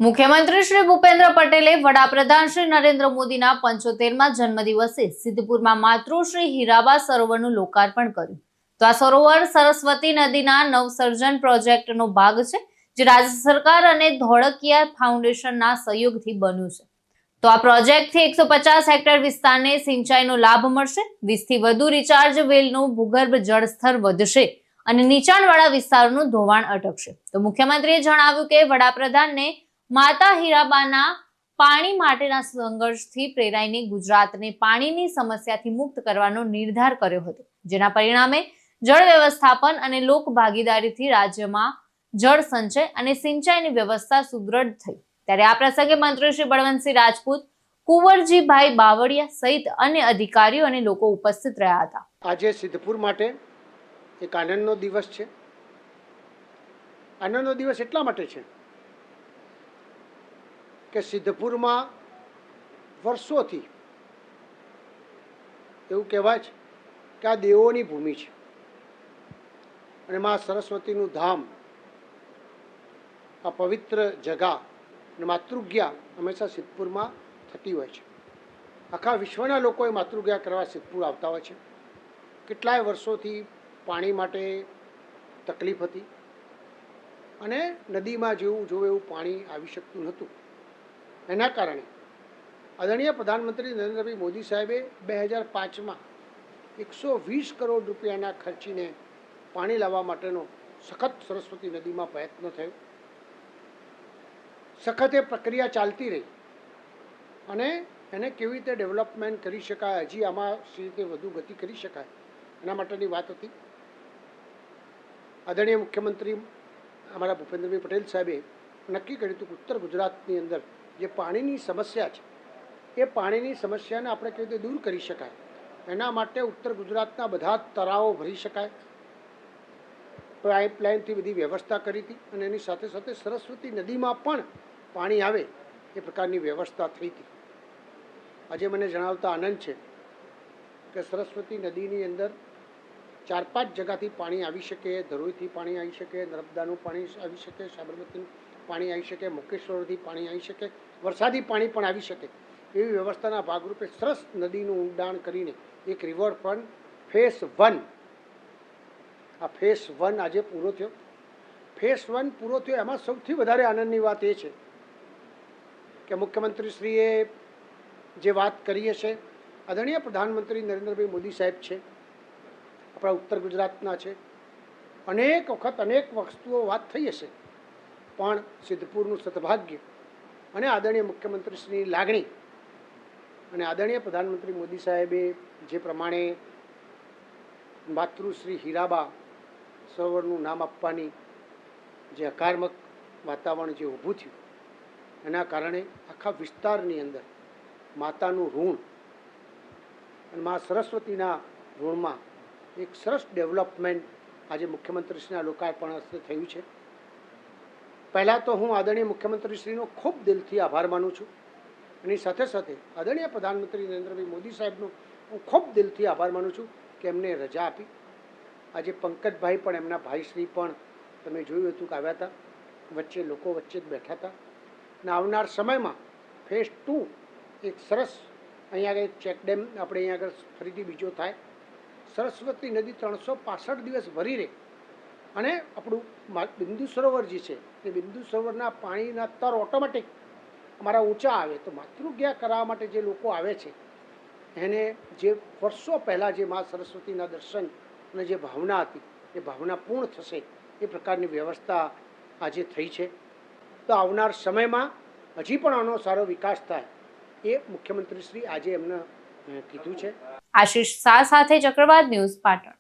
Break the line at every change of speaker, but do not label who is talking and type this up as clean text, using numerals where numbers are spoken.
મુખ્યમંત્રી શ્રી ભૂપેન્દ્ર પટેલે વડાપ્રધાન શ્રી નરેન્દ્ર મોદીના 75મા જન્મદિવસે સિદ્ધપુરમાં માતૃશ્રી હીરાબા સરોવરનું લોકાર્પણ કર્યું. તો આ સરોવર સરસ્વતી નદીના નવસર્જન પ્રોજેક્ટનો ભાગ છે, જે રાજ્ય સરકાર અને ધોળકિયા ફાઉન્ડેશનના સહયોગથી બન્યું છે. તો આ પ્રોજેક્ટથી 150 હેક્ટર વિસ્તારને સિંચાઈનો લાભ મળશે. 20 થી વધુ રિચાર્જ વેલનું ભૂગર્ભ જળસ્તર વધશે અને નીચાણવાળા વિસ્તારોનું ધોવાણ અટકશે. તો મુખ્યમંત્રીએ જણાવ્યું કે વડાપ્રધાનને માતા હીરાબાના પાણી માટેના સંઘર્ષથી પ્રેરાઈને ગુજરાતને પાણીની સમસ્યાથી મુક્ત કરવાનો નિર્ધાર કર્યો હતો, જેના પરિણામે જળ વ્યવસ્થાપન અને લોક ભાગીદારીથી રાજ્યમાં જળ સંચય અને સિંચાઈની વ્યવસ્થા સુદૃઢ થઈ. ત્યારે આ પ્રસંગે મંત્રી શ્રી બળવંતસિંહ રાજપૂત, કુંવરજીભાઈ બાવળિયા સહિત અન્ય અધિકારીઓ અને લોકો ઉપસ્થિત રહ્યા હતા.
આજે સિદ્ધપુર માટે એક આનંદનો દિવસ છે. આનંદનો દિવસ એટલા માટે છે કે સિદ્ધપુરમાં વર્ષોથી એવું કહેવાય છે કે આ દેવોની ભૂમિ છે અને મા સરસ્વતીનું ધામ, આ પવિત્ર જગા અને માતૃજ્ઞા હંમેશા સિદ્ધપુરમાં થતી હોય છે. આખા વિશ્વના લોકો એ માતૃજ્ઞા કરવા સિદ્ધપુર આવતા હોય છે. કેટલાય વર્ષોથી પાણી માટે તકલીફ હતી અને નદીમાં જેવું જોવે એવું પાણી આવી શકતું નહોતું. એના કારણે આદરણીય પ્રધાનમંત્રી નરેન્દ્રભાઈ મોદી સાહેબે 2005માં 120 કરોડ રૂપિયાના ખર્ચીને પાણી લાવવા માટેનો સખત સરસ્વતી નદીમાં પ્રયત્ન થયો. સખત એ પ્રક્રિયા ચાલતી રહી અને એને કેવી રીતે ડેવલપમેન્ટ કરી શકાય, હજી આમાં સી રીતે વધુ ગતિ કરી શકાય, એના માટેની વાત હતી. આદરણીય મુખ્યમંત્રી અમારા ભૂપેન્દ્રભાઈ પટેલ સાહેબે નક્કી કર્યું હતું કે ઉત્તર ગુજરાતની અંદર જે પાણીની સમસ્યા છે એ પાણીની સમસ્યાને આપણે કેવી રીતે દૂર કરી શકાય, એના માટે ઉત્તર ગુજરાતના બધા તળાવો ભરી શકાય, પાઇપલાઇનથી બધી વ્યવસ્થા કરી હતી અને એની સાથે સાથે સરસ્વતી નદીમાં પણ પાણી આવે એ પ્રકારની વ્યવસ્થા થઈ હતી. આજે મને જણાવતા આનંદ છે કે સરસ્વતી નદીની અંદર 4-5 જગાથી પાણી આવી શકે. ધરોઈથી પાણી આવી શકે, નર્મદાનું પાણી આવી શકે, સાબરમતીનું પાણી આવી શકે, મુકેશ્વરથી પાણી આવી શકે, વરસાદી પાણી પણ આવી શકે. એવી વ્યવસ્થાના ભાગરૂપે સરસ નદીનું ઊંડાણ કરીને એક રિવરફ્રન્ટ ફેઝ 1, આ ફેઝ 1 આજે પૂરો થયો. ફેઝ 1 પૂરો થયો એમાં સૌથી વધારે આનંદની વાત એ છે કે મુખ્યમંત્રીશ્રીએ જે વાત કરી હશે, આદરણીય પ્રધાનમંત્રી નરેન્દ્રભાઈ મોદી સાહેબ છે, આપણા ઉત્તર ગુજરાતના છે, અનેક વખત અનેક વસ્તુઓ વાત થઈ હશે, પણ સિદ્ધપુરનું સદભાગ્ય અને આદરણીય મુખ્યમંત્રીશ્રીની લાગણી અને આદરણીય પ્રધાનમંત્રી મોદી સાહેબે જે પ્રમાણે માતૃશ્રી હીરાબા સરોવરનું નામ આપવાની જે હકારાત્મક વાતાવરણ જે ઊભું થયું, એના કારણે આખા વિસ્તારની અંદર માતાનું ઋણ અને મા સરસ્વતીના ઋણમાં એક સરસ ડેવલપમેન્ટ આજે મુખ્યમંત્રીશ્રીના લોકાર્પણ હસ્તે થયું છે. પહેલાં તો હું આદરણીય મુખ્યમંત્રીશ્રીનો ખૂબ દિલથી આભાર માનું છું. એની સાથે સાથે આદરણીય પ્રધાનમંત્રી નરેન્દ્રભાઈ મોદી સાહેબનો હું ખૂબ દિલથી આભાર માનું છું કે એમને રજા આપી. આજે પંકજભાઈ પણ, એમના ભાઈશ્રી પણ તમે જોયું હતું કે આવ્યા હતા, વચ્ચે લોકો વચ્ચે જ બેઠા હતા. અને આવનાર સમયમાં ફેઝ 2 એક સરસ અહીંયા આગળ ચેકડેમ આપણે અહીંયા આગળ ફરીથી બીજો થાય, સરસ્વતી નદી 365 દિવસ ભરી રહે અને આપણું બિંદુ સરોવર જે છે એ બિંદુ સરોવરના પાણીના સ્તર ઓટોમેટિક અમારા ઊંચા આવે. તો માતૃજ્ઞા કરાવવા માટે જે લોકો આવે છે એને જે વર્ષો પહેલાં જે મા સરસ્વતીના દર્શન અને જે ભાવના હતી એ ભાવના પૂર્ણ થશે એ પ્રકારની વ્યવસ્થા આજે થઈ છે. તો આવનાર સમયમાં હજી પણ આનો સારો વિકાસ થાય એ મુખ્યમંત્રીશ્રી આજે એમને કીધું છે.
આશીષ શાહ સાથે ચક્રવાત ન્યૂઝ, પાટણ.